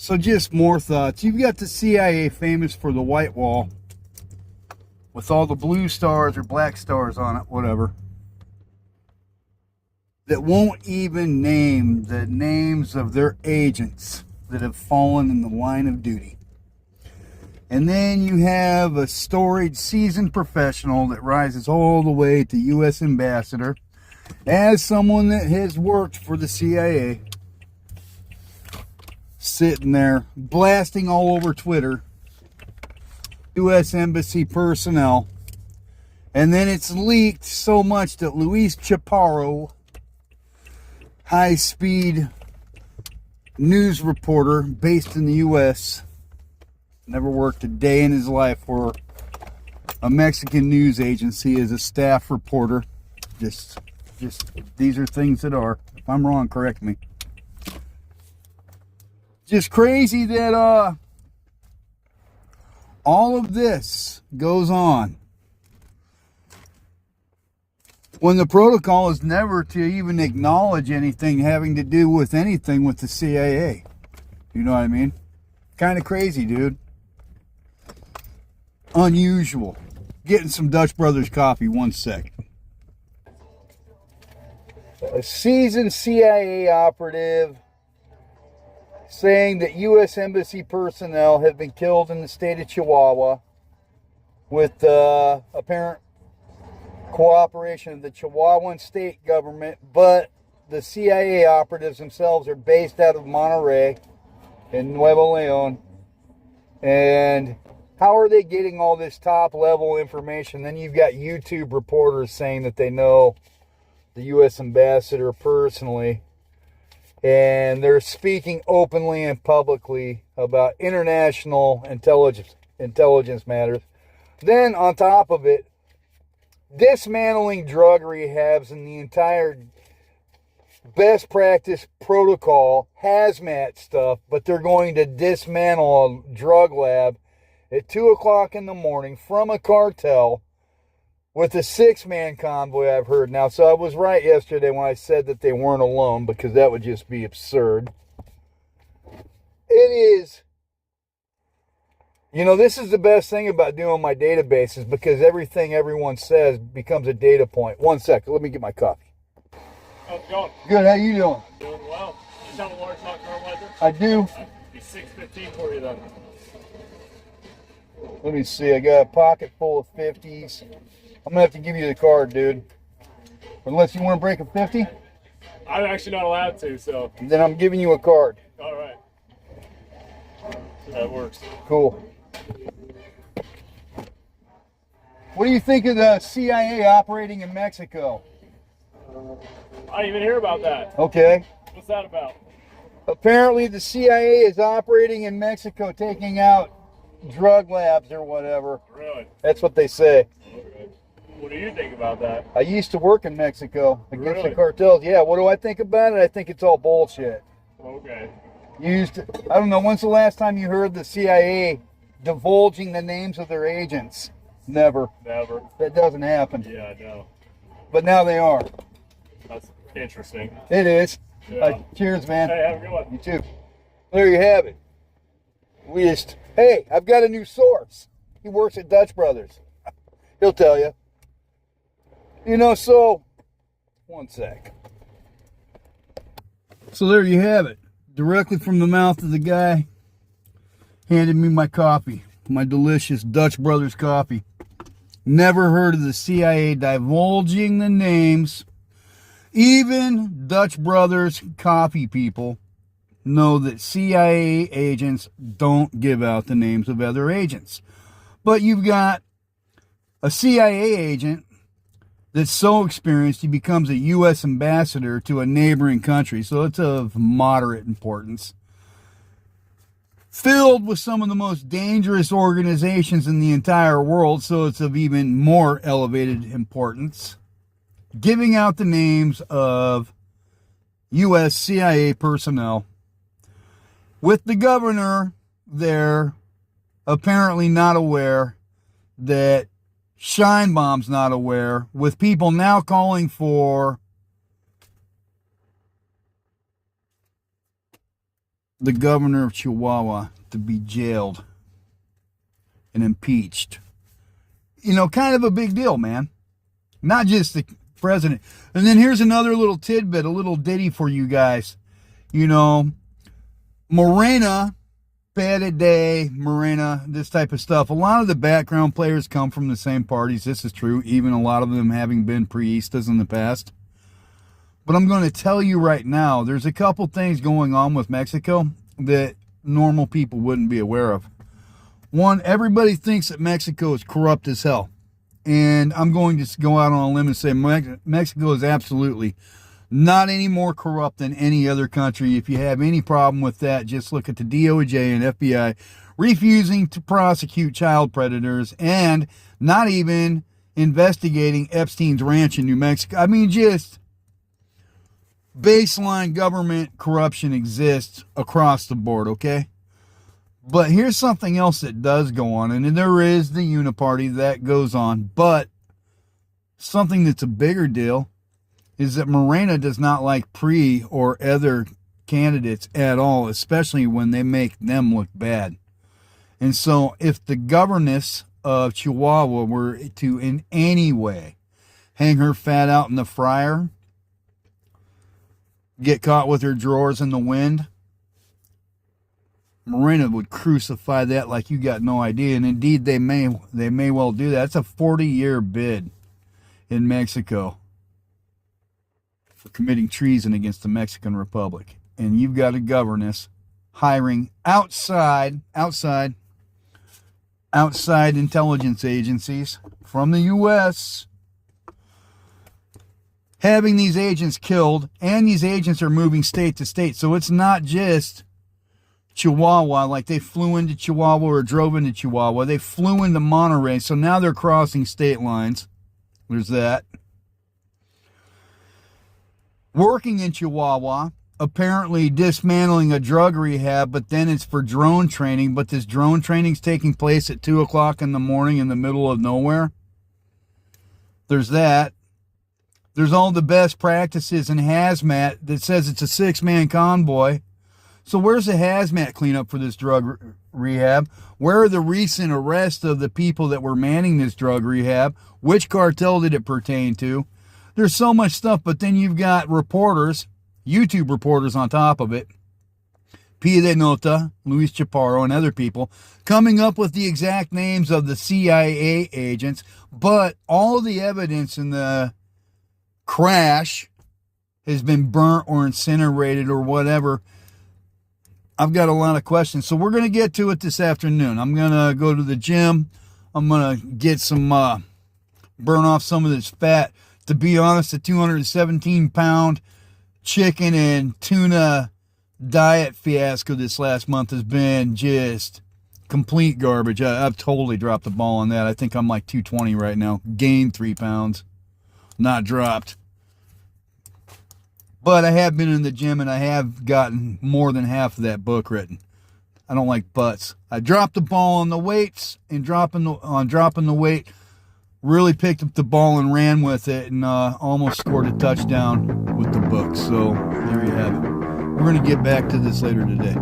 So just more thoughts. You've got the CIA famous for the white wall with all the blue stars or black stars on it, whatever, that won't even name the names of their agents that have fallen in the line of duty. And then you have a storied, seasoned professional that rises all the way to U.S. ambassador as someone that has worked for the CIA, sitting there blasting all over Twitter U.S. Embassy personnel. And then it's leaked so much that Luis Chaparro, high-speed news reporter based in the U.S., never worked a day in his life for a Mexican news agency as a staff reporter. Just these are things that are. If I'm wrong, correct me. Just crazy that all of this goes on when the protocol is never to even acknowledge anything having to do with anything with the CIA. You know what I mean? Kind of crazy, dude. Unusual. Getting some Dutch Brothers coffee, 1 sec. A seasoned CIA operative saying that U.S. Embassy personnel have been killed in the state of Chihuahua with apparent cooperation of the Chihuahuan state government, but the CIA operatives themselves are based out of Monterrey in Nuevo Leon. And how are they getting all this top level information? Then you've got YouTube reporters saying that they know the U.S. ambassador personally, and they're speaking openly and publicly about international intelligence matters. Then on top of it, dismantling drug rehabs and the entire best practice protocol hazmat stuff, but they're going to dismantle a drug lab at 2 o'clock in the morning from a cartel with a 6-man convoy, I've heard now. So I was right yesterday when I said that they weren't alone, because that would just be absurd. It is. You know, this is the best thing about doing my databases, because everything everyone says becomes a data point. 1 second, let me get my coffee. How's it going? Good, how you doing? Doing well. You have a large hot car wiper? I do. Be $6.15 for you then. Let me see, I got a pocket full of 50s. I'm going to have to give you the card, dude. Unless you want to break a 50? I'm actually not allowed to, so. Then I'm giving you a card. All right. That works. Cool. What do you think of the CIA operating in Mexico? I didn't even hear about that. Okay. What's that about? Apparently the CIA is operating in Mexico, taking out drug labs or whatever. Really? That's what they say. Okay. What do you think about that? I used to work in Mexico against Really? the cartels. Yeah, what do I think about it? I think it's all bullshit. Okay. I don't know, when's the last time you heard the CIA divulging the names of their agents? Never. Never. That doesn't happen. Yeah, I know. But now they are. That's interesting. It is. Yeah. Cheers, man. Hey, have a good one. You too. There you have it. Hey, I've got a new source. He works at Dutch Brothers. He'll tell you. You know, so, 1 sec. So there you have it. Directly from the mouth of the guy handed me my coffee. My delicious Dutch Brothers coffee. Never heard of the CIA divulging the names. Even Dutch Brothers coffee people know that CIA agents don't give out the names of other agents. But you've got a CIA agent that's so experienced he becomes a U.S. ambassador to a neighboring country, so it's of moderate importance. Filled with some of the most dangerous organizations in the entire world, so it's of even more elevated importance. Giving out the names of U.S. CIA personnel, with the governor there apparently not aware, that Scheinbaum's not aware, with people now calling for the governor of Chihuahua to be jailed and impeached. You know, kind of a big deal, man. Not just the president. And then here's another little tidbit, a little ditty for you guys. You know, Morena, Bad Day, Morena, this type of stuff. A lot of the background players come from the same parties. This is true, even a lot of them having been priistas in the past. But I'm going to tell you right now, there's a couple things going on with Mexico that normal people wouldn't be aware of. One, everybody thinks that Mexico is corrupt as hell. And I'm going to go out on a limb and say Mexico is absolutely not any more corrupt than any other country. If you have any problem with that, just look at the DOJ and FBI refusing to prosecute child predators and not even investigating Epstein's ranch in New Mexico. I mean, just baseline government corruption exists across the board, okay? But here's something else that does go on, and there is the uniparty that goes on, but something that's a bigger deal is that Morena does not like PRI or other candidates at all, especially when they make them look bad. And so if the governess of Chihuahua were to in any way hang her fat out in the fryer, get caught with her drawers in the wind, Morena would crucify that like you got no idea. And indeed, they may well do that. It's a 40-year bid in Mexico for committing treason against the Mexican Republic. And you've got a governess hiring outside intelligence agencies from the U.S., having these agents killed, and these agents are moving state to state. So it's not just Chihuahua, like they flew into Chihuahua or drove into Chihuahua. They flew into Monterrey, so now they're crossing state lines. There's that. Working in Chihuahua, apparently dismantling a drug rehab, but then it's for drone training, but this drone training's taking place at 2 o'clock in the morning in the middle of nowhere. There's that. There's all the best practices in hazmat that says it's a 6-man convoy. So where's the hazmat cleanup for this drug rehab? Where are the recent arrests of the people that were manning this drug rehab? Which cartel did it pertain to? There's so much stuff, but then you've got reporters, YouTube reporters on top of it, Pia de Nota, Luis Chaparro, and other people, coming up with the exact names of the CIA agents, but all the evidence in the crash has been burnt or incinerated or whatever. I've got a lot of questions. So we're going to get to it this afternoon. I'm going to go to the gym. I'm going to get some, burn off some of this fat. To be honest, the 217-pound chicken and tuna diet fiasco this last month has been just complete garbage. I've totally dropped the ball on that. I think I'm like 220 right now. Gained 3 pounds. Not dropped. But I have been in the gym and I have gotten more than half of that book written. I don't like butts. I dropped the ball on the weights and dropping the weight. Really picked up the ball and ran with it and almost scored a touchdown with the book. So there you have it. We're going to get back to this later today.